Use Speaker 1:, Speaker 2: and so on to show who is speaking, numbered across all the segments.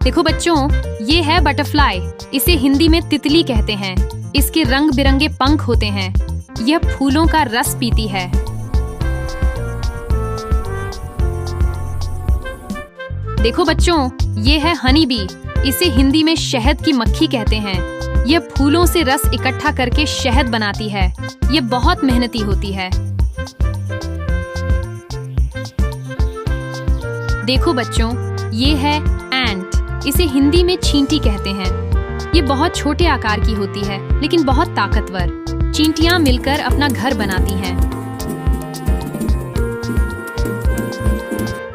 Speaker 1: देखो बच्चों, ये है बटरफ्लाई। इसे हिंदी में तितली कहते हैं। इसके रंग बिरंगे पंख होते हैं। यह फूलों का रस पीती है। देखो बच्चों, ये है हनी बी। इसे हिंदी में शहद की मक्खी कहते हैं। यह फूलों से रस इकट्ठा करके शहद बनाती है। यह बहुत मेहनती होती है। देखो बच्चों, ये है एंट। इसे हिंदी में चींटी कहते हैं। ये बहुत छोटे आकार की होती है, लेकिन बहुत ताकतवर। चींटियां मिलकर अपना घर बनाती हैं।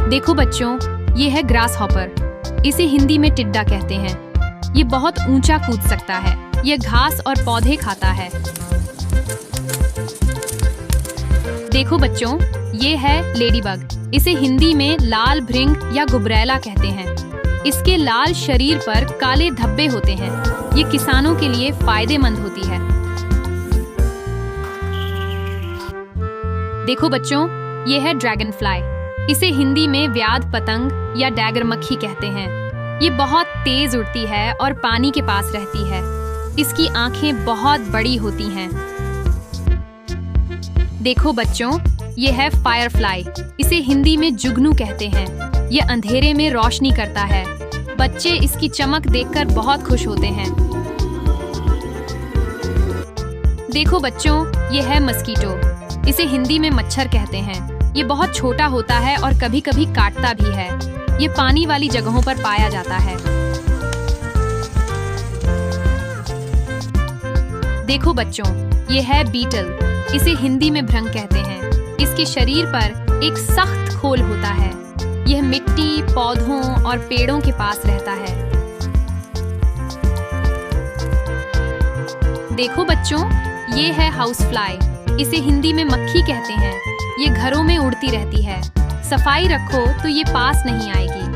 Speaker 1: देखो बच्चों, ये है ग्रास हॉपर। इसे हिंदी में टिड्डा कहते हैं। ये बहुत ऊंचा कूद सकता है। यह घास और पौधे खाता है। देखो बच्चों, ये है लेडीबग। इसे हिंदी में लाल भृंग या गुबरैला कहते हैं। इसके लाल शरीर पर काले धब्बे होते हैं। ये किसानों के लिए फायदेमंद होती है। देखो बच्चों, ये है ड्रैगन फ्लाई। इसे हिंदी में व्याध पतंग या डैगर मक्खी कहते हैं। ये बहुत तेज उड़ती है और पानी के पास रहती है। इसकी आंखें बहुत बड़ी होती हैं। देखो बच्चों, ये है फायरफ्लाई। इसे हिंदी में जुगनू कहते हैं। यह अंधेरे में रोशनी करता है। बच्चे इसकी चमक देखकर बहुत खुश होते हैं। देखो बच्चों, ये है मस्कीटो। इसे हिंदी में मच्छर कहते हैं। ये बहुत छोटा होता है और कभी-कभी काटता भी है। ये पानी वाली जगहों पर पाया जाता है। देखो बच्चों, ये है बीटल। इसे हिंदी में भृंग कहते हैं। इसके शरीर पर एक सख्त खोल होता है। यह मिट्टी, पौधों और पेड़ों के पास रहता है। देखो बच्चों, ये है हाउस फ्लाई। इसे हिंदी में मक्खी कहते हैं। ये घरों में उड़ती रहती है। सफाई रखो तो ये पास नहीं आएगी।